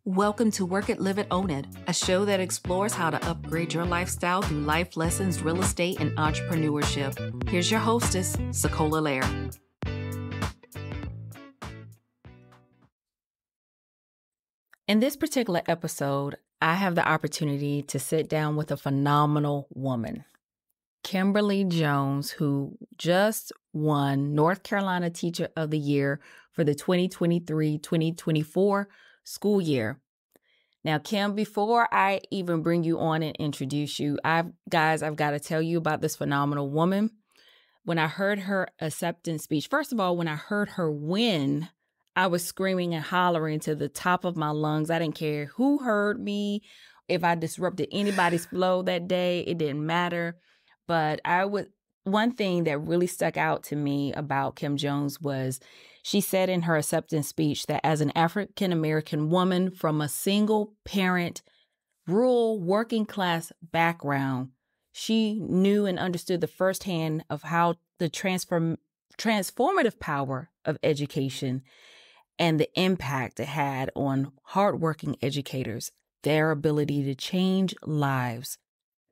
Welcome to Work It, Live It, Own It, a show that explores how to upgrade your lifestyle through life lessons, real estate, and entrepreneurship. Here's your hostess, SaCola Lehr. In this particular episode, I have the opportunity to sit down with a phenomenal woman, Kimberly Jones, who just won North Carolina Teacher of the Year for the 2023-2024 school year. Now, Kim, before I even bring you on and introduce you, I've got to tell you about this phenomenal woman. When I heard her acceptance speech, first of all, when I heard her win, I was screaming and hollering to the top of my lungs. I didn't care who heard me. If I disrupted anybody's flow that day, it didn't matter. But one thing that really stuck out to me about Kim Jones was she said in her acceptance speech that as an African-American woman from a single parent, rural working class background, she knew and understood the firsthand of how the transformative power of education and the impact it had on hardworking educators, their ability to change lives.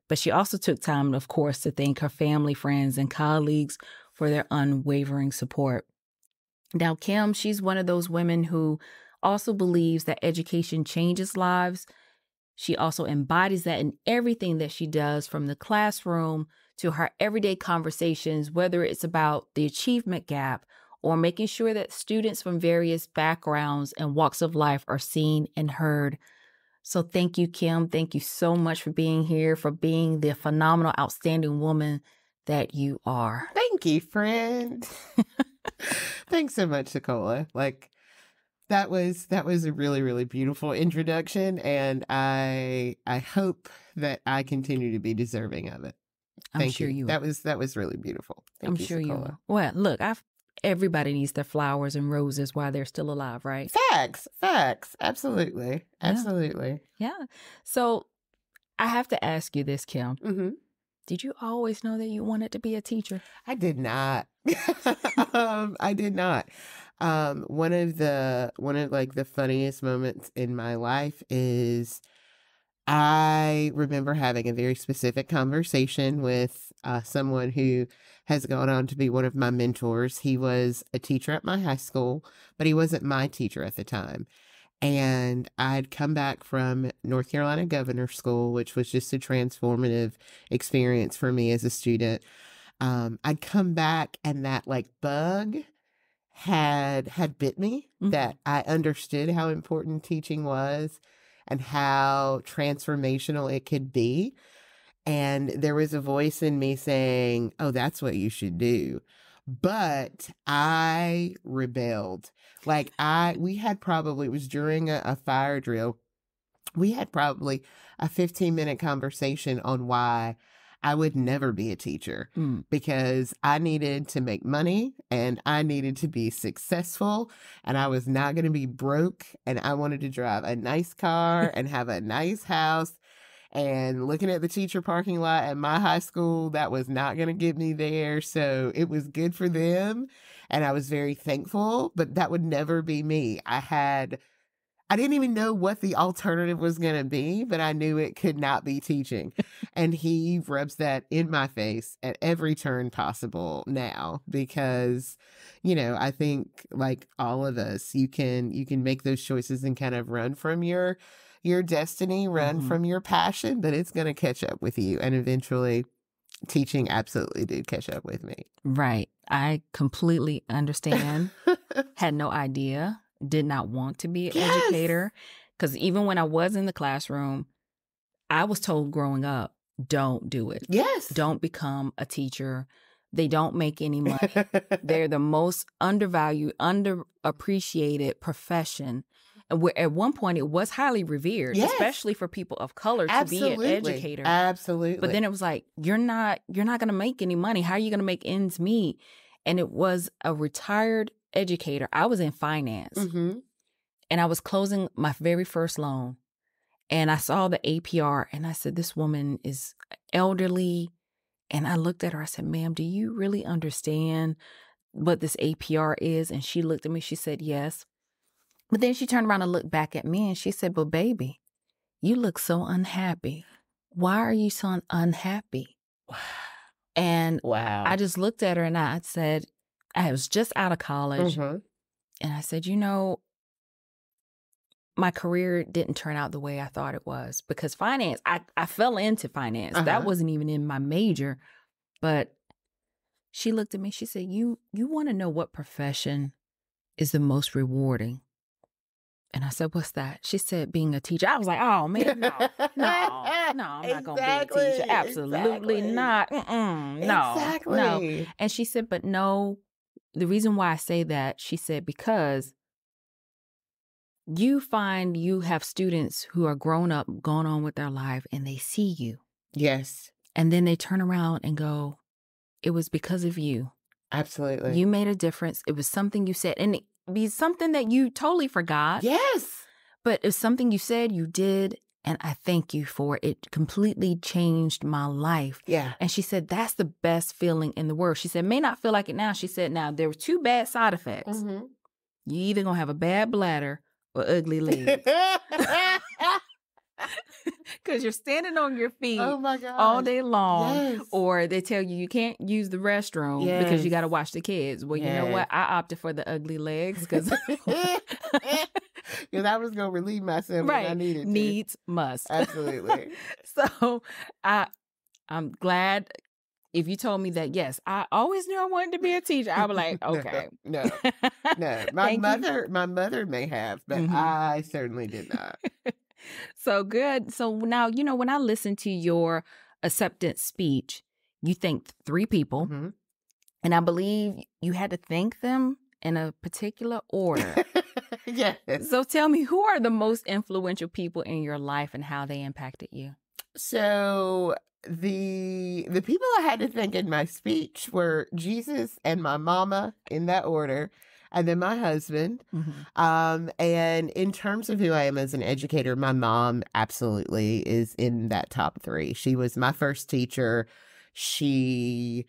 But she also took time, of course, to thank her family, friends, and colleagues for their unwavering support. Now, Kim, she's one of those women who also believes that education changes lives. She also embodies that in everything that she does, from the classroom to her everyday conversations, whether it's about the achievement gap or making sure that students from various backgrounds and walks of life are seen and heard. So thank you, Kim. Thank you so much for being here, for being the phenomenal, outstanding woman that you are. Thank you, friend. Thanks so much, SaCola. That was a really, really beautiful introduction, and I hope that I continue to be deserving of it. I'm sure you will. That was really beautiful. Thank you, sure SaCola. you will. Well, look, everybody needs their flowers and roses while they're still alive, right? Facts. Absolutely. Yeah. So I have to ask you this, Kim. Mm-hmm. Did you always know that you wanted to be a teacher? I did not. I did not. One of the funniest moments in my life is I remember having a very specific conversation with someone who has gone on to be one of my mentors. He was a teacher at my high school, but he wasn't my teacher at the time. And I'd come back from North Carolina Governor School, which was just a transformative experience for me as a student. I'd come back and that bug had bit me, mm-hmm. that I understood how important teaching was and how transformational it could be. And there was a voice in me saying, oh, that's what you should do. But I rebelled. It was during a fire drill. We had probably a 15-minute conversation on why I would never be a teacher, because I needed to make money and I needed to be successful, and I was not going to be broke, and I wanted to drive a nice car and have a nice house. And looking at the teacher parking lot at my high school, that was not going to get me there. So it was good for them, and I was very thankful, but that would never be me. I didn't even know what the alternative was going to be, but I knew it could not be teaching. And he rubs that in my face at every turn possible now, because, I think like all of us, you can make those choices and kind of run from your destiny, run from your passion, but it's going to catch up with you. And eventually teaching absolutely did catch up with me. Right. I completely understand. Had no idea. Did not want to be an educator, because even when I was in the classroom, I was told growing up, don't do it. Yes. Don't become a teacher. They don't make any money. They're the most undervalued, underappreciated profession. And where at one point it was highly revered, especially for people of color, to be an educator. Absolutely. But then it was like, you're not going to make any money. How are you going to make ends meet? And it was a retired educator. I was in finance, and I was closing my very first loan, and I saw the APR, and I said, this woman is elderly. And I looked at her, I said, ma'am, do you really understand what this APR is? And she looked at me, she said, yes. But then she turned around and looked back at me and she said, but baby, you look so unhappy. Why are you so unhappy? And Wow. I just looked at her and I said, I was just out of college. Mm-hmm. And I said, you know, my career didn't turn out the way I thought it was because finance, I fell into finance. That wasn't even in my major. But she looked at me, she said, you want to know what profession is the most rewarding? And I said, what's that? She said, being a teacher. I was like, oh, man, no, I'm not going to be a teacher. Absolutely not. No. And she said, but no, the reason why I say that, she said, because you find you have students who are grown up, gone on with their life, and they see you. Yes. And then they turn around and go, it was because of you. Absolutely. You made a difference. It was something you said. And it be something that you totally forgot. Yes. But it's something you said, you did, and I thank you for it. It completely changed my life. Yeah. And she said, that's the best feeling in the world. She said, may not feel like it now. She said, now, there were 2 bad side effects. Mm-hmm. You either going to have a bad bladder or ugly legs. Because you're standing on your feet all day long. Yes. Or they tell you you can't use the restroom because you got to watch the kids. Well, you know what? I opted for the ugly legs because I was going to relieve myself when I needed to. Needs must. Absolutely. So I'm glad. If you told me that, yes, I always knew I wanted to be a teacher, I was like, okay. No. My mother may have, but I certainly did not. So good. So now, you know, when I listen to your acceptance speech, you thanked 3 people. Mm-hmm. And I believe you had to thank them in a particular order. Yes. So tell me, who are the most influential people in your life and how they impacted you? So the people I had to thank in my speech were Jesus and my mama, in that order, and then my husband. Mm-hmm. And in terms of who I am as an educator, my mom absolutely is in that top 3. She was my first teacher. She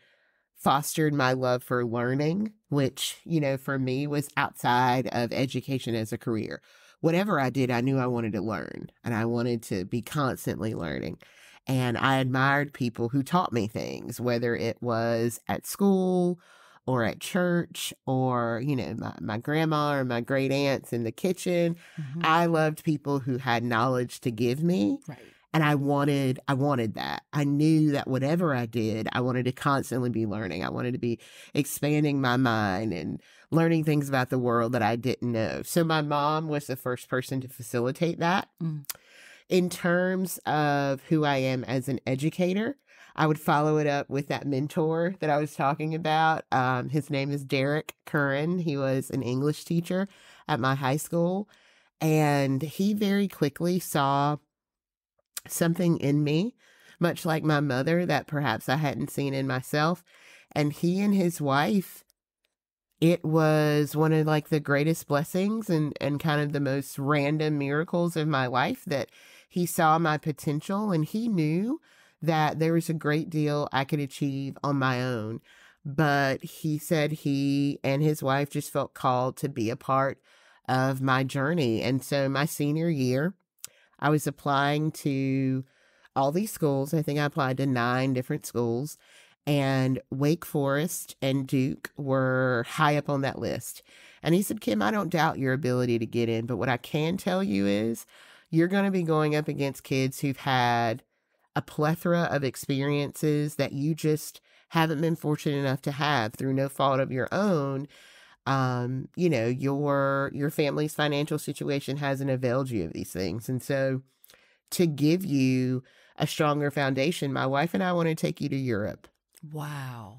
fostered my love for learning, which, you know, for me was outside of education as a career. Whatever I did, I knew I wanted to learn and I wanted to be constantly learning. And I admired people who taught me things, whether it was at school or at church or, you know, my grandma or my great aunts in the kitchen. Mm-hmm. I loved people who had knowledge to give me. Right. And I wanted that. I knew that whatever I did, I wanted to constantly be learning. I wanted to be expanding my mind and learning things about the world that I didn't know. So my mom was the first person to facilitate that. Mm. In terms of who I am as an educator, I would follow it up with that mentor that I was talking about. His name is Derek Curran. He was an English teacher at my high school. And he very quickly saw something in me, much like my mother, that perhaps I hadn't seen in myself. And he and his wife, it was one of like the greatest blessings and kind of the most random miracles of my life that he saw my potential and he knew that there was a great deal I could achieve on my own. But he said he and his wife just felt called to be a part of my journey. And so my senior year, I was applying to all these schools. I think I applied to 9 different schools. And Wake Forest and Duke were high up on that list. And he said, Kim, I don't doubt your ability to get in, but what I can tell you is you're going to be going up against kids who've had a plethora of experiences that you just haven't been fortunate enough to have through no fault of your own. You know, your family's financial situation hasn't availed you of these things. And so to give you a stronger foundation, my wife and I want to take you to Europe. Wow.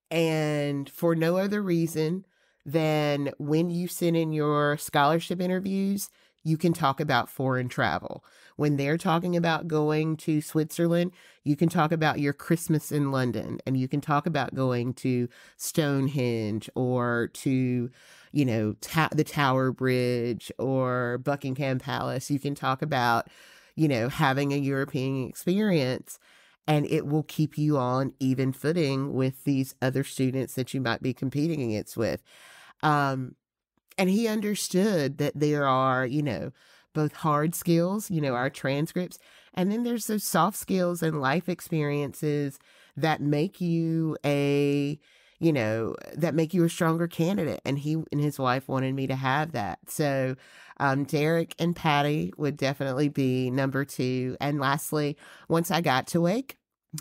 And for no other reason than when you send in your scholarship interviews, you can talk about foreign travel. When they're talking about going to Switzerland, you can talk about your Christmas in London, and you can talk about going to Stonehenge or to, you know, the Tower Bridge or Buckingham Palace. You can talk about, you know, having a European experience. And it will keep you on even footing with these other students that you might be competing against with. And he understood that there are, both hard skills, our transcripts, and then there's those soft skills and life experiences that make you that make you a stronger candidate. And he and his wife wanted me to have that. So Derek and Patty would definitely be number 2. And lastly, once I got to Wake,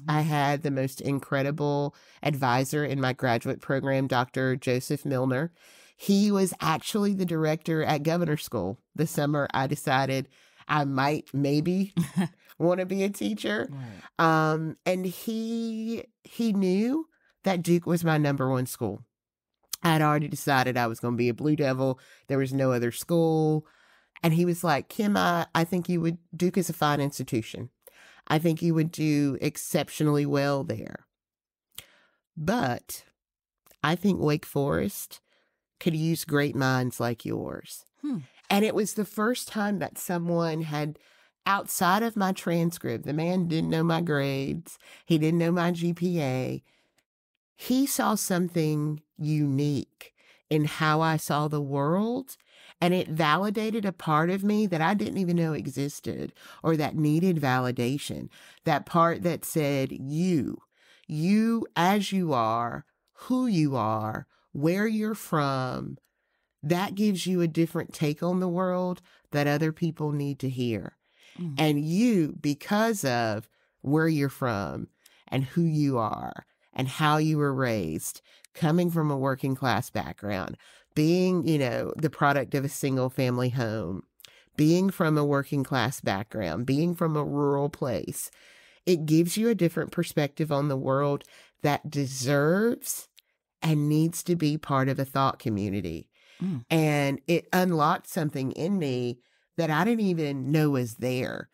I had the most incredible advisor in my graduate program, Dr. Joseph Milner. He was actually the director at Governor School. The summer I decided I might maybe want to be a teacher. Right. And he knew that Duke was my number 1 school. I'd already decided I was going to be a Blue Devil. There was no other school. And he was like, Kim, I think Duke is a fine institution. I think you would do exceptionally well there. But I think Wake Forest could use great minds like yours. And it was the first time that someone had, outside of my transcript, the man didn't know my grades. He didn't know my GPA. He saw something unique in how I saw the world, and it validated a part of me that I didn't even know existed or that needed validation. That part that said, you as you are, who you are, where you're from, that gives you a different take on the world that other people need to hear. And you, because of where you're from and who you are and how you were raised, coming from a working class background, being, the product of a single family home, being from a working class background, being from a rural place, it gives you a different perspective on the world that deserves and needs to be part of a thought community. And it unlocked something in me that I didn't even know was there,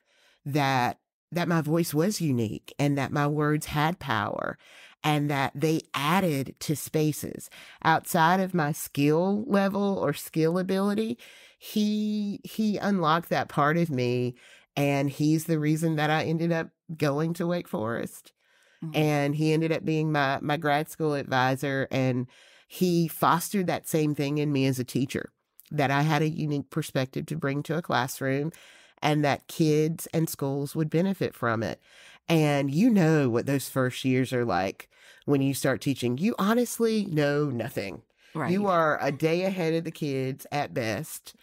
that my voice was unique and that my words had power and that they added to spaces outside of my skill level or skill ability. He unlocked that part of me, and he's the reason that I ended up going to Wake Forest. And he ended up being my grad school advisor, and he fostered that same thing in me as a teacher, that I had a unique perspective to bring to a classroom and that kids and schools would benefit from it. And you know what those first years are like when you start teaching. You honestly know nothing. Right. You are a day ahead of the kids at best.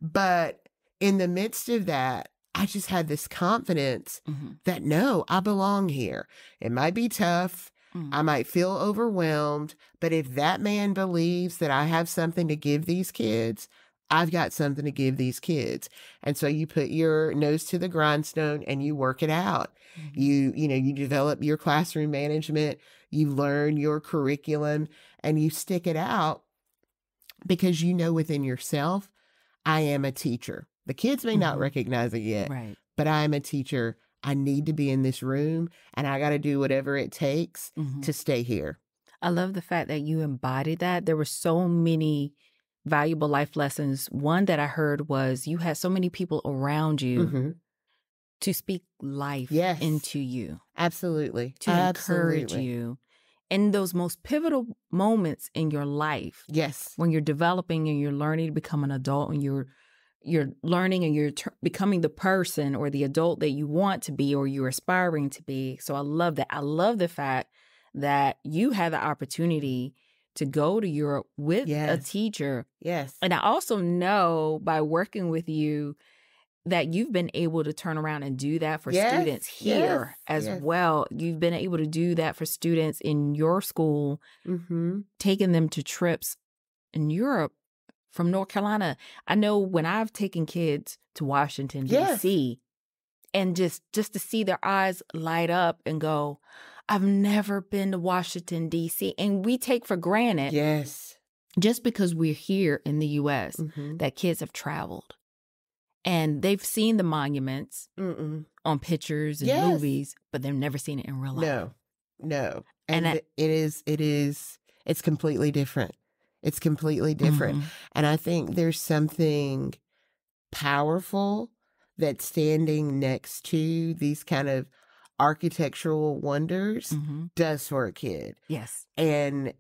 But in the midst of that, I just had this confidence that, no, I belong here. It might be tough. I might feel overwhelmed, but if that man believes that I have something to give these kids, I've got something to give these kids. And so you put your nose to the grindstone and you work it out. You develop your classroom management, you learn your curriculum, and you stick it out because you know within yourself, I am a teacher. The kids may not recognize it yet, Right. but I am a teacher. I need to be in this room, and I got to do whatever it takes to stay here. I love the fact that you embodied that. There were so many valuable life lessons. One that I heard was you had so many people around you to speak life into you. Absolutely. To encourage you. In those most pivotal moments in your life. Yes. When you're developing and you're learning to become an adult and you're learning and you're becoming the person or the adult that you want to be or you're aspiring to be. So I love that. I love the fact that you had the opportunity to go to Europe with a teacher. Yes. And I also know by working with you that you've been able to turn around and do that for students here as well. You've been able to do that for students in your school, taking them to trips in Europe. From North Carolina, I know when I've taken kids to Washington, D.C., and just to see their eyes light up and go, I've never been to Washington, D.C. And we take for granted, just because we're here in the U.S., that kids have traveled. And they've seen the monuments on pictures and movies, but they've never seen it in real life. No. And it's completely different. It's completely different. And I think there's something powerful that's standing next to these kind of architectural wonders Mm-hmm. does for a kid. Yes. And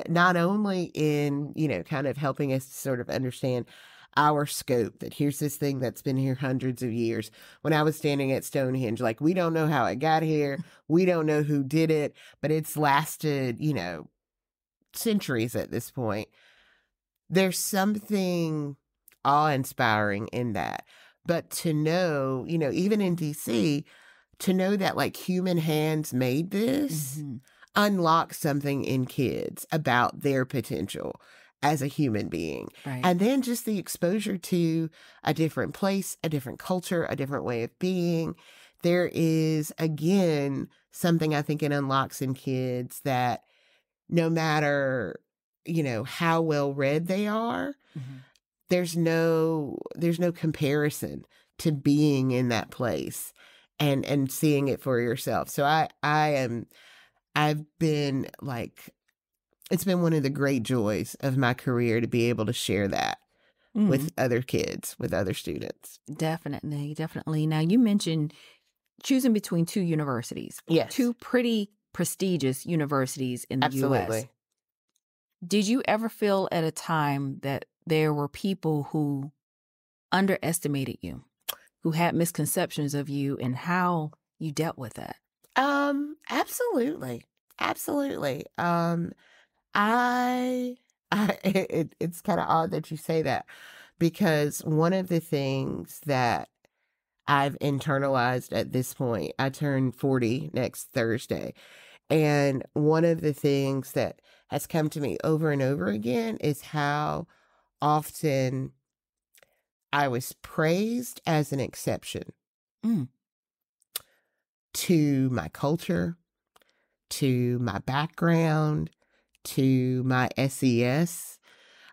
not only in, kind of helping us sort of understand our scope, that here's this thing that's been here hundreds of years. When I was standing at Stonehenge, like, we don't know how it got here. We don't know who did it, but it's lasted, centuries at this point. There's something awe-inspiring in that. But to know, even in DC, to know that like human hands made this Mm-hmm. unlocks something in kids about their potential as a human being. Right. And then just the exposure to a different place, a different culture, a different way of being. There is, again, something I think it unlocks in kids that no matter, how well read they are, Mm-hmm. there's no comparison to being in that place and seeing it for yourself. So I've been like, it's been one of the great joys of my career to be able to share that with other kids, with other students. Definitely, definitely. Now, you mentioned choosing between two universities. Yes. Two pretty prestigious universities in the Absolutely. U.S. Did you ever feel at a time that there were people who underestimated you, who had misconceptions of you, and how you dealt with that? Absolutely. Absolutely. It's kind of odd that you say that, because one of the things that I've internalized at this point, I turn 40 next Thursday. And one of the things that has come to me over and over again is how often I was praised as an exception to my culture, to my background, to my SES.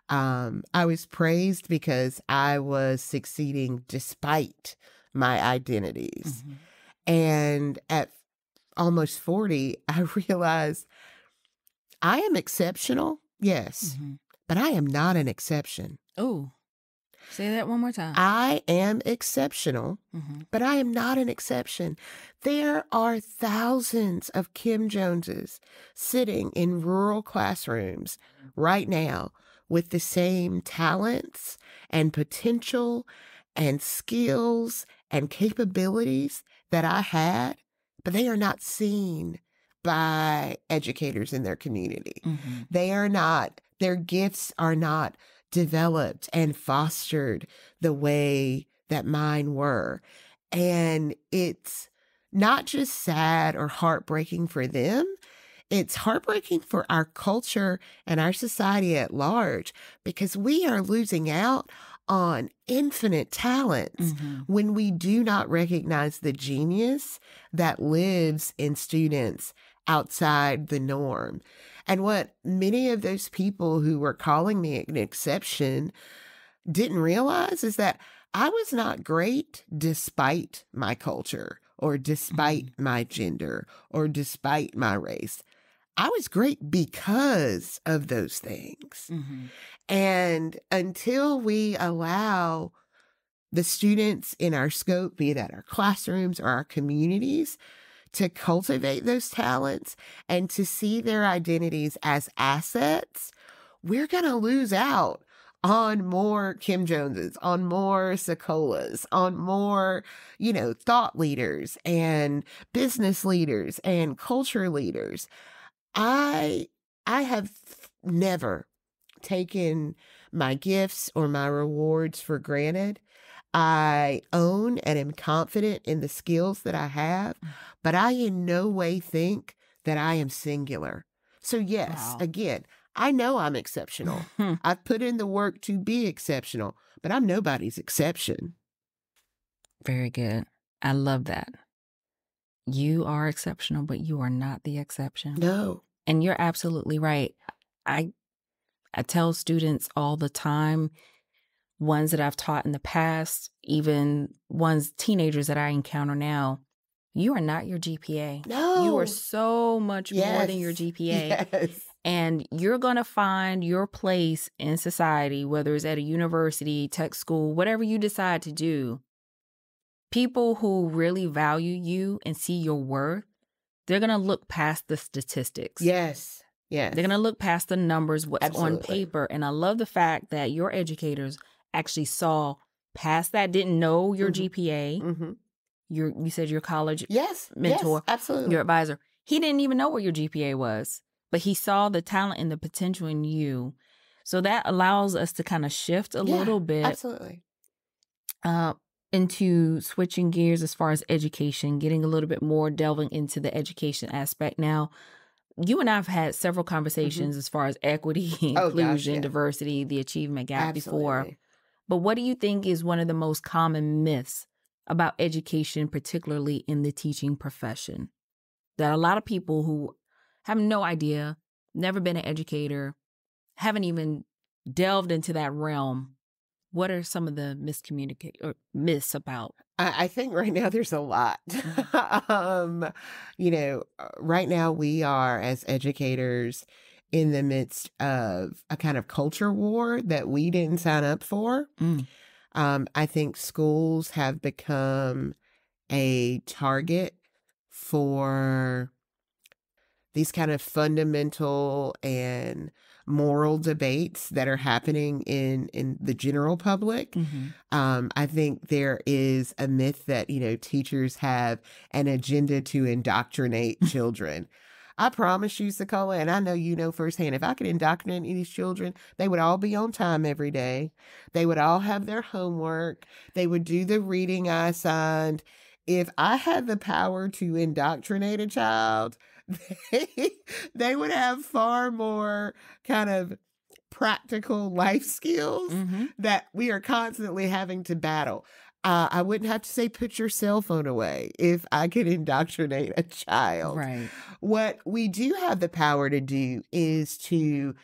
I was praised because I was succeeding despite my identities. Mm-hmm. And at almost 40, I realized I am exceptional, yes, but I am not an exception. Oh, say that one more time. I am exceptional, but I am not an exception. There are thousands of Kim Joneses sitting in rural classrooms right now with the same talents and potential and skills and capabilities that I had, but they are not seen by educators in their community. They are not, their gifts are not developed and fostered the way that mine were. And it's not just sad or heartbreaking for them, it's heartbreaking for our culture and our society at large, because we are losing out on infinite talents when we do not recognize the genius that lives in students outside the norm. And what many of those people who were calling me an exception didn't realize is that I was not great despite my culture or despite my gender or despite my race. I was great because of those things. And until we allow the students in our scope, be that our classrooms or our communities, to cultivate those talents and to see their identities as assets, we're going to lose out on more Kim Joneses, on more SaColas, on more, thought leaders and business leaders and culture leaders. I have never taken my gifts or my rewards for granted. I own and am confident in the skills that I have, but I in no way think that I am singular. So yes, again, I know I'm exceptional. I've put in the work to be exceptional, but I'm nobody's exception. Very good. I love that. You are exceptional, but you are not the exception. No. And you're absolutely right. I tell students all the time, ones that I've taught in the past, even teenagers that I encounter now, you are not your GPA. No. You are so much more than your GPA. Yes. And you're going to find your place in society, whether it's at a university, tech school, whatever you decide to do. People who really value you and see your worth, they're going to look past the statistics. Yes. Yes. They're going to look past the numbers, what's on Absolutely. paper. And I love the fact that your educators actually saw past that, didn't know your GPA. Mm-hmm. You said your college Yes. mentor, Yes, absolutely. your advisor. He didn't even know what your GPA was, but he saw the talent and the potential in you. So that allows us to kind of shift a little bit. Absolutely. Into switching gears as far as education, getting a little bit more delving into the education aspect. Now, you and I have had several conversations as far as equity, inclusion, diversity, the achievement gap before. But what do you think is one of the most common myths about education, particularly in the teaching profession, that a lot of people who have no idea, never been an educator, haven't even delved into that realm? What are some of the myths about? I think right now there's a lot. Right now we are, as educators, in the midst of a kind of culture war that we didn't sign up for. I think schools have become a target for these kind of fundamental and moral debates that are happening in the general public. I think there is a myth that, teachers have an agenda to indoctrinate children. I promise you, SaCola, and I know you know firsthand, if I could indoctrinate these children, they would all be on time every day. They would all have their homework. They would do the reading I assigned. If I had the power to indoctrinate a child, they would have far more kind of practical life skills that we are constantly having to battle. I wouldn't have to say, put your cell phone away if I could indoctrinate a child. Right. What we do have the power to do is to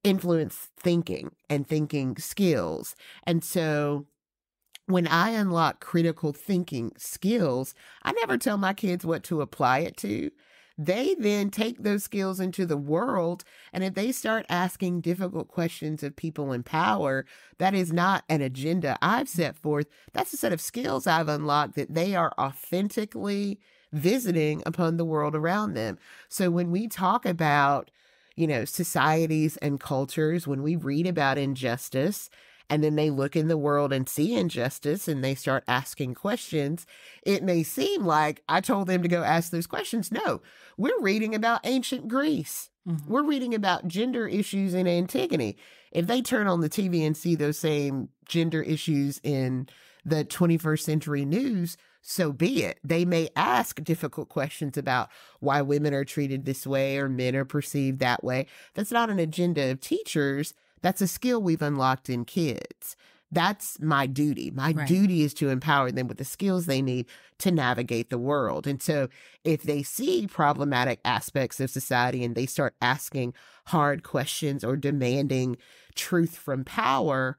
influence thinking and thinking skills. And so when I unlock critical thinking skills, I never tell my kids what to apply it to. They then take those skills into the world. And if they start asking difficult questions of people in power, that is not an agenda I've set forth. That's a set of skills I've unlocked that they are authentically visiting upon the world around them. So when we talk about, societies and cultures, when we read about injustice, and then they look in the world and see injustice and they start asking questions, it may seem like I told them to go ask those questions. No, we're reading about ancient Greece. We're reading about gender issues in Antigone. If they turn on the TV and see those same gender issues in the 21st century news, so be it. They may ask difficult questions about why women are treated this way or men are perceived that way. That's not an agenda of teachers. That's a skill we've unlocked in kids. That's my duty. My duty is to empower them with the skills they need to navigate the world. And so if they see problematic aspects of society and they start asking hard questions or demanding truth from power,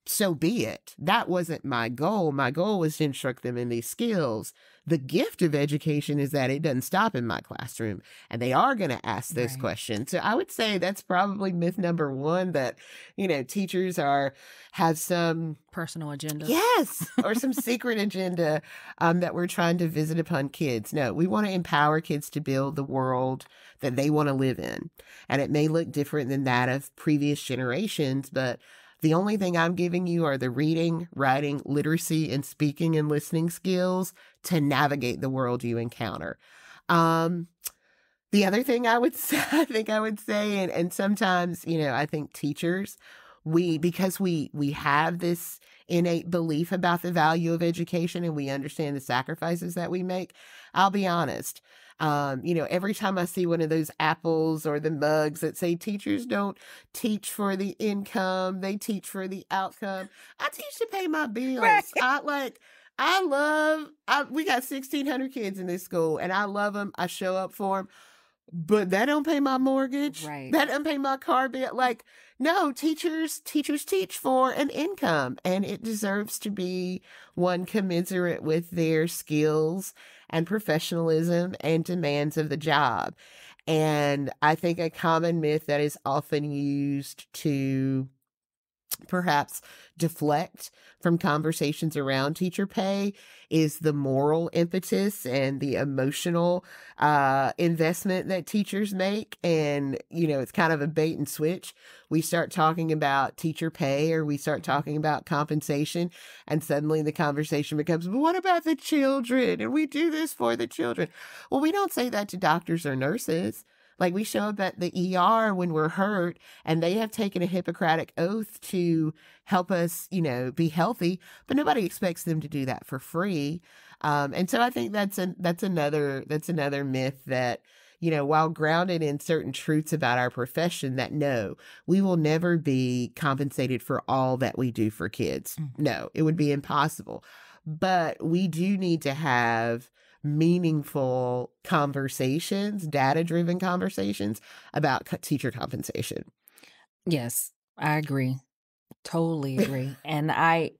so be it. That wasn't my goal. My goal was to instruct them in these skills. The gift of education is that it doesn't stop in my classroom and they are going to ask those questions. So I would say that's probably myth number one, that, teachers have some personal agenda. Yes. Or some secret agenda that we're trying to visit upon kids. No, we want to empower kids to build the world that they want to live in. And it may look different than that of previous generations, but the only thing I'm giving you are the reading, writing, literacy, and speaking and listening skills to navigate the world you encounter. The other thing I think I would say, and sometimes, I think teachers, because we have this innate belief about the value of education and we understand the sacrifices that we make. I'll be honest. Every time I see one of those apples or the mugs that say teachers don't teach for the income, they teach for the outcome. I teach to pay my bills. We got 1,600 kids in this school and I love them. I show up for them. But that don't pay my mortgage. Right. That don't pay my car bill. No, teachers teach for an income, and it deserves to be one commensurate with their skills and professionalism and demands of the job. And I think a common myth that is often used to perhaps deflect from conversations around teacher pay is the moral impetus and the emotional investment that teachers make. And, it's kind of a bait and switch. We start talking about teacher pay or we start talking about compensation, and suddenly the conversation becomes, but what about the children? And we do this for the children. Well, we don't say that to doctors or nurses. Like, we show up at the ER when we're hurt and they have taken a Hippocratic oath to help us, be healthy, but nobody expects them to do that for free. And so I think that's another myth that, while grounded in certain truths about our profession, that no, we will never be compensated for all that we do for kids. No, it would be impossible. But we do need to have meaningful conversations, data-driven conversations about teacher compensation. Yes, I agree. Totally agree. And I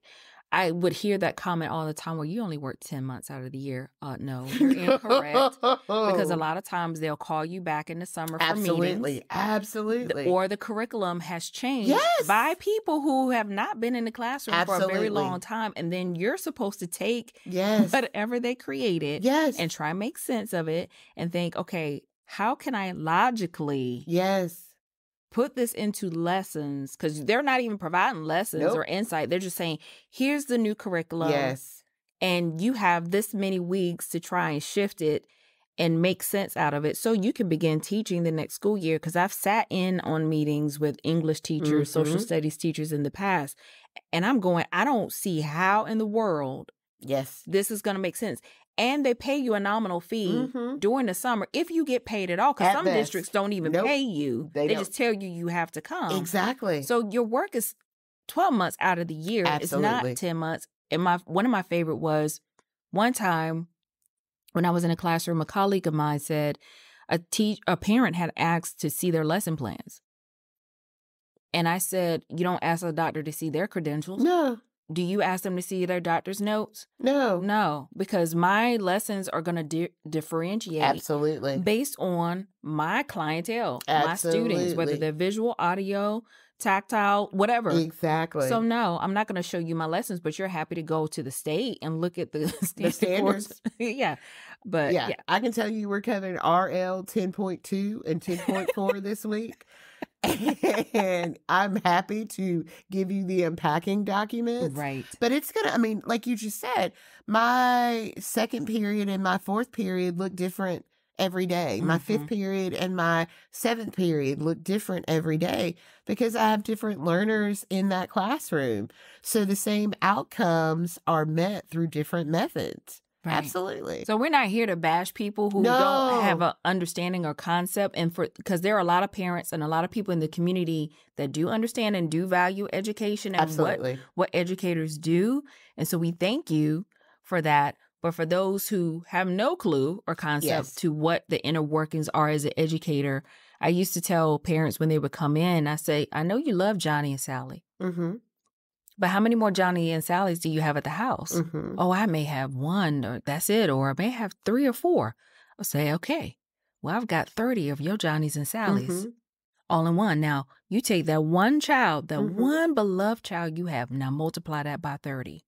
would hear that comment all the time, well, you only work 10 months out of the year. No, you're incorrect. Because a lot of times they'll call you back in the summer for meetings. Absolutely. Or the curriculum has changed by people who have not been in the classroom for a very long time. And then you're supposed to take whatever they created and try and make sense of it and think, okay, how can I logically put this into lessons? Because they're not even providing lessons or insight. They're just saying, here's the new curriculum. And you have this many weeks to try and shift it and make sense out of it so you can begin teaching the next school year. Because I've sat in on meetings with English teachers, social studies teachers in the past, and I'm going, I don't see how in the world this is going to make sense. And they pay you a nominal fee during the summer if you get paid at all. Because some districts don't even pay you. They just tell you have to come. Exactly. So your work is 12 months out of the year. Absolutely. It's not 10 months. And one of my favorite was one time when I was in a classroom, a colleague of mine said a parent had asked to see their lesson plans. And I said, you don't ask a doctor to see their credentials. No. Do you ask them to see their doctor's notes? No, because my lessons are going to differentiate based on my clientele, my students, whether they're visual, audio, tactile, whatever. Exactly. So no, I'm not going to show you my lessons, but you're happy to go to the state and look at the standards. But I can tell you we're covering RL 10.2 and 10.4 this week. And I'm happy to give you the unpacking documents. Right. But it's like you just said, my second period and my fourth period look different every day. My fifth period and my seventh period look different every day because I have different learners in that classroom. So the same outcomes are met through different methods. Right. Absolutely. So we're not here to bash people who don't have an understanding or concept, and because there are a lot of parents and a lot of people in the community that do understand and do value education and what educators do. And so we thank you for that. But for those who have no clue or concept to what the inner workings are as an educator, I used to tell parents when they would come in, I say, I know you love Johnny and Sally. But how many more Johnny and Sallys do you have at the house? Oh, I may have one, or that's it, or I may have 3 or 4. I'll say, okay, well, I've got 30 of your Johnnies and Sallys all in one. Now, you take that one child, that one beloved child you have, now multiply that by 30.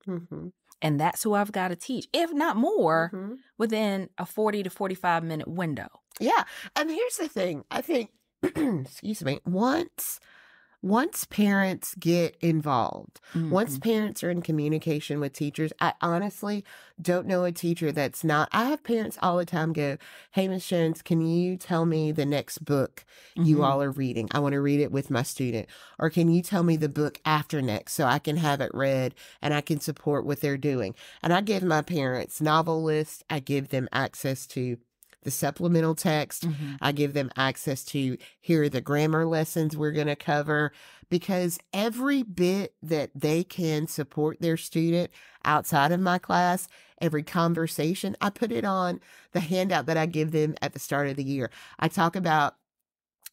And that's who I've got to teach, if not more, within a 40 to 45 minute window. Yeah. And here's the thing. I think, excuse me, once parents get involved, once parents are in communication with teachers, I honestly don't know a teacher that's not. I have parents all the time go, hey, Ms. Jones, can you tell me the next book you all are reading? I want to read it with my student. Or can you tell me the book after next so I can have it read and I can support what they're doing? And I give my parents novel lists. I give them access to the supplemental text. I give them access to, here are the grammar lessons we're going to cover, because every bit that they can support their student outside of my class, every conversation, I put it on the handout that I give them at the start of the year. I talk about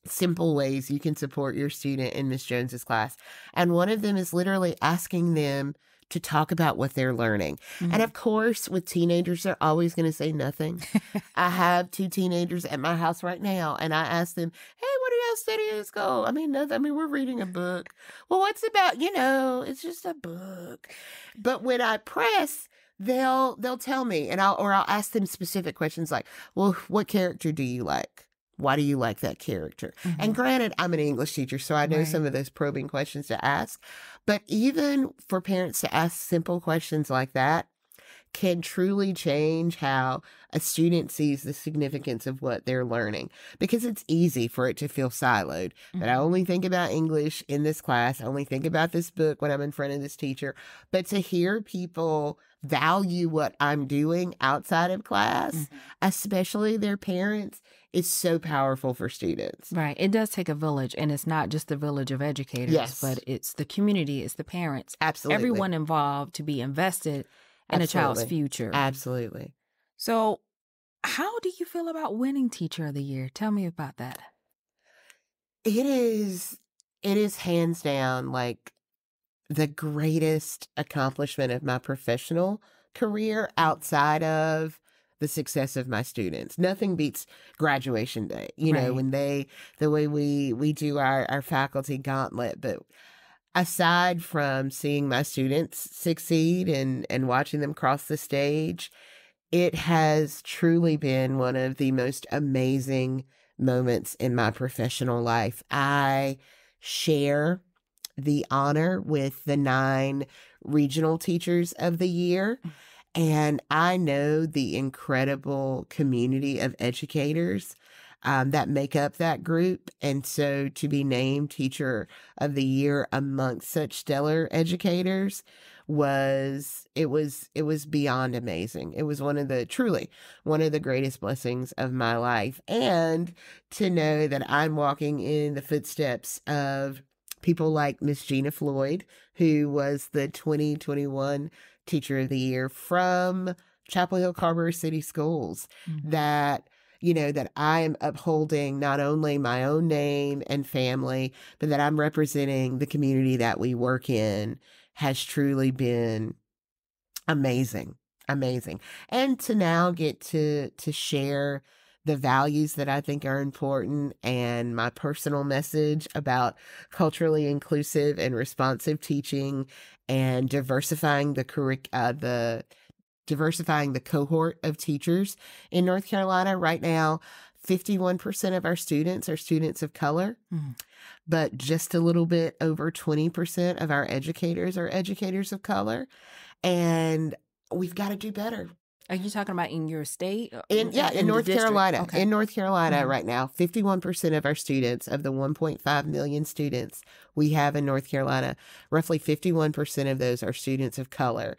simple ways you can support your student in Ms. Jones's class. And one of them is literally asking them to talk about what they're learning. And of course, with teenagers, they're always going to say nothing. I have 2 teenagers at my house right now, and I ask them, hey, what are y'all studying in school? I mean, nothing. I mean, we're reading a book. Well, what's about, it's just a book. But when I press, they'll tell me, and I'll ask them specific questions like, well, what character do you like? Why do you like that character? And granted, I'm an English teacher, so I know some of those probing questions to ask. But even for parents to ask simple questions like that can truly change how a student sees the significance of what they're learning. Because it's easy for it to feel siloed. That I only think about English in this class. I only think about this book when I'm in front of this teacher. But to hear people value what I'm doing outside of class, especially their parents, is so powerful for students. Right. It does take a village, and it's not just the village of educators, but it's the community, it's the parents. Absolutely. Everyone involved to be invested in a child's future. Absolutely. So how do you feel about winning Teacher of the Year? Tell me about that. It is hands down like the greatest accomplishment of my professional career outside of the success of my students. Nothing beats graduation day, when the way we do our faculty gauntlet. But aside from seeing my students succeed and watching them cross the stage, it has truly been one of the most amazing moments in my professional life. I share the honor with the 9 regional teachers of the year. And I know the incredible community of educators that make up that group. And so to be named Teacher of the Year amongst such stellar educators was beyond amazing. It was truly one of the greatest blessings of my life. And to know that I'm walking in the footsteps of people like Miss Gina Floyd, who was the 2021 Teacher of the Year from Chapel Hill Carver City Schools, that I am upholding not only my own name and family, but that I'm representing the community that we work in, has truly been amazing. And to now get to share the values that I think are important and my personal message about culturally inclusive and responsive teaching and diversifying the cohort of teachers in North Carolina. Right now, 51% of our students are students of color, but just a little bit over 20% of our educators are educators of color. And we've got to do better. Are you talking about in your state? In North Carolina. Okay. In North Carolina right now, 51% of our students, of the 1.5 million students we have in North Carolina, roughly 51% of those are students of color.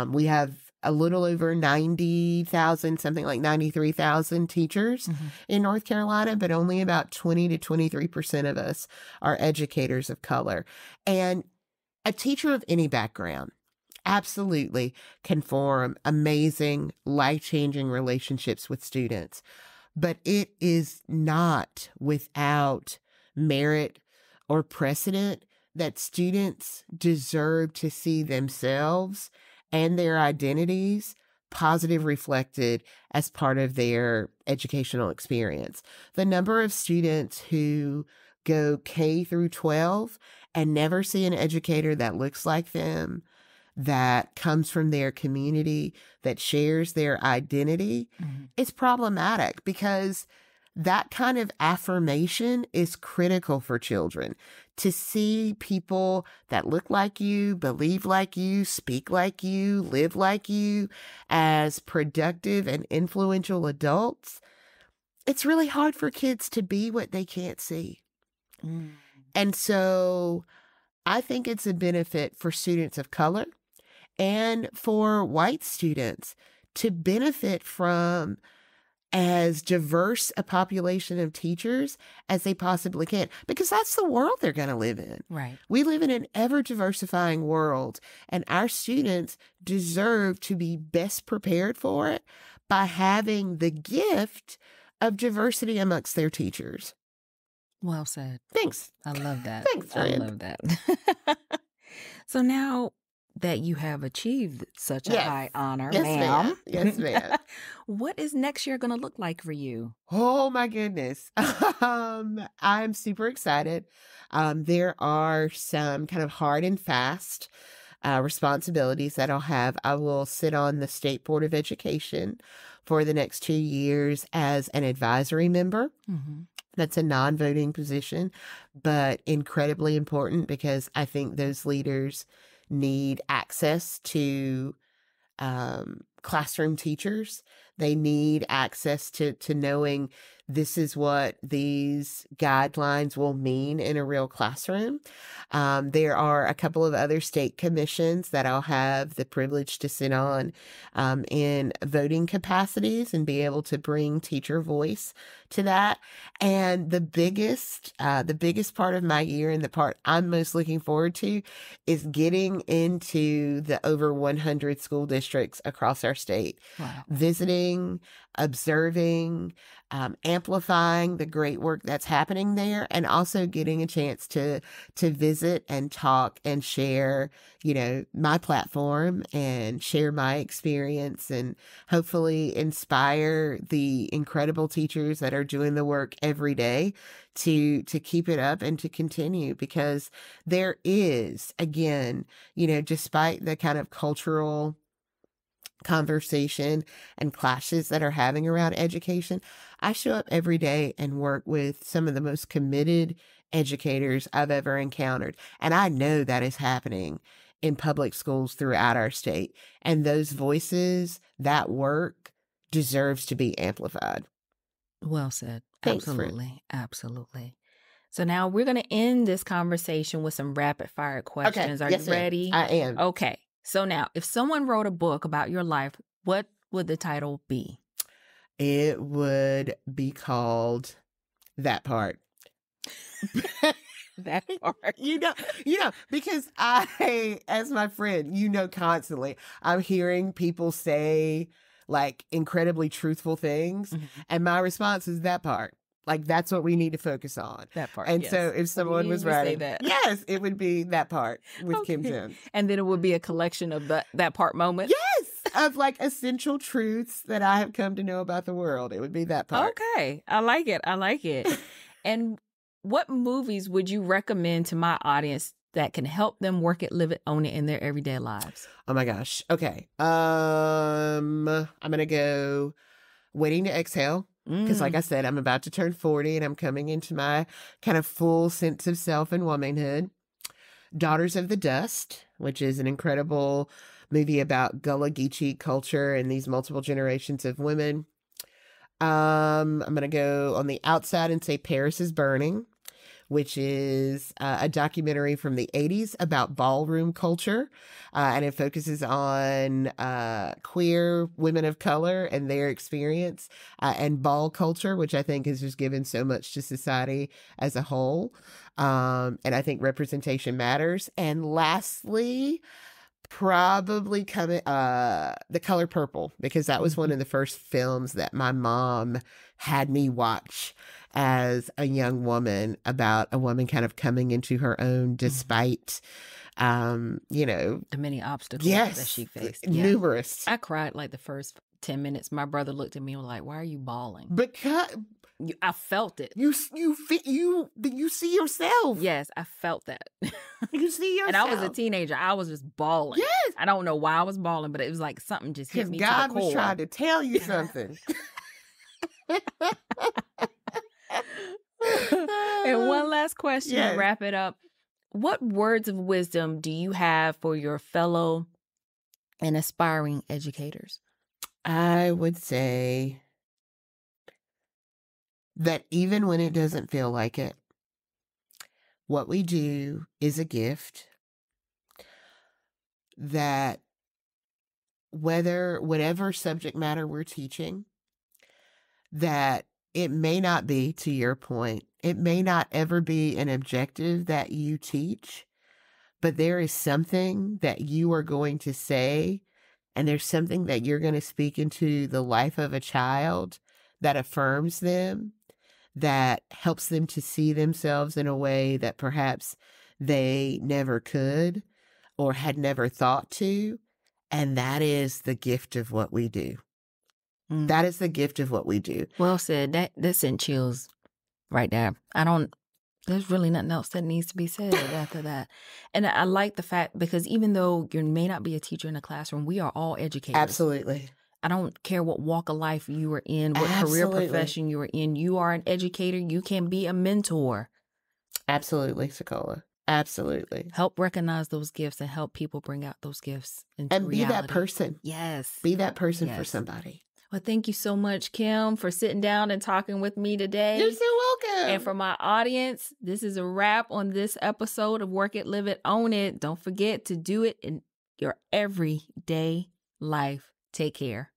We have a little over 90,000, something like 93,000 teachers in North Carolina, but only about 20 to 23% of us are educators of color. And a teacher of any background absolutely can form amazing, life-changing relationships with students. But it is not without merit or precedent that students deserve to see themselves and their identities positive reflected as part of their educational experience. The number of students who go K through 12 and never see an educator that looks like them, that comes from their community, that shares their identity, is problematic, because that kind of affirmation is critical for children. To see people that look like you, believe like you, speak like you, live like you as productive and influential adults, it's really hard for kids to be what they can't see. And so I think it's a benefit for students of color and for white students to benefit from as diverse a population of teachers as they possibly can, because that's the world they're going to live in. Right. We live in an ever-diversifying world, and our students deserve to be best prepared for it by having the gift of diversity amongst their teachers. Well said. Thanks. I love that. Thanks, Rand. I love that. So now, that you have achieved such a Yes. high honor, Yes, ma'am. ma'am. Yes, ma'am. What is next year going to look like for you? Oh my goodness. I'm super excited. There are some kind of hard and fast responsibilities that I'll have. I will sit on the State Board of Education for the next 2 years as an advisory member. Mm-hmm. That's a non-voting position, but incredibly important because I think those leaders need access to classroom teachers. They need access to knowing this is what these guidelines will mean in a real classroom. There are a couple of other state commissions that I'll have the privilege to sit on in voting capacities and be able to bring teacher voice to that. And the biggest part of my year and the part I'm most looking forward to is getting into the over 100 school districts across our state, Wow. visiting, observing, amplifying the great work that's happening there, and also getting a chance to visit and talk and share, my platform and share my experience and hopefully inspire the incredible teachers that are doing the work every day to keep it up and to continue, because there is, again, despite the kind of cultural conversation and clashes that are having around education, I show up every day and work with some of the most committed educators I've ever encountered. And I know that is happening in public schools throughout our state. And those voices, that work deserves to be amplified. Well said. Thanks, friend. Absolutely. Absolutely. So now we're going to end this conversation with some rapid fire questions. Are Yes, you ma'am. ready? I am. Okay. So now, if someone wrote a book about your life, what would the title be? It would be called That Part. That part. Because I, as my friend, constantly I'm hearing people say like incredibly truthful things. Mhm. And my response is that part. Like, that's what we need to focus on. That part. And yes. so if someone was You say writing, that. yes, it would be that part with Kim Okay. Jones. And then it would be a collection of that part moments. Yes, of like essential truths that I have come to know about the world. It would be that part. Okay. I like it. I like it. And what movies would you recommend to my audience that can help them work it, live it, own it in their everyday lives? Oh my gosh. Okay. I'm going to go Waiting to Exhale. Because like I said, I'm about to turn 40 and I'm coming into my kind of full sense of self and womanhood. Daughters of the Dust, which is an incredible movie about Gullah Geechee culture and these multiple generations of women. I'm going to go on the outside and say Paris is Burning, which is a documentary from the 80s about ballroom culture. And it focuses on queer women of color and their experience and ball culture, which I think has just given so much to society as a whole. And I think representation matters. And lastly, probably The Color Purple, because that was one of the first films that my mom had me watch as a young woman, about a woman kind of coming into her own despite, the many obstacles that she faced. Numerous. I cried like the first 10 minutes. My brother looked at me and was like, "Why are you bawling?" Because I felt it. you see yourself. Yes, I felt that. You see yourself. And I was a teenager. I was just bawling. Yes. I don't know why I was bawling, but it was like something just hit Because me God to the core. was trying to tell you something. And one last question Yes. to wrap it up. What words of wisdom do you have for your fellow and aspiring educators? I would say that even when it doesn't feel like it, what we do is a gift. That whatever subject matter we're teaching, that it may not be, to your point, it may not ever be an objective that you teach, but there is something that you are going to say, and there's something that you're going to speak into the life of a child that affirms them, that helps them to see themselves in a way that perhaps they never could, or had never thought to. And that is the gift of what we do. That is the gift of what we do. Well said. That sent chills right there. There's really nothing else that needs to be said after that. And I like the fact, because even though you may not be a teacher in a classroom, we are all educators. Absolutely. I don't care what walk of life you are in, what career profession you are in. You are an educator. You can be a mentor. Absolutely, SaCola. Absolutely. Help recognize those gifts and help people bring out those gifts into reality. And be that person. Yes. Be that person for somebody. Well, thank you so much, Kim, for sitting down and talking with me today. You're so welcome. And for my audience, this is a wrap on this episode of Work It, Live It, Own It. Don't forget to do it in your everyday life. Take care.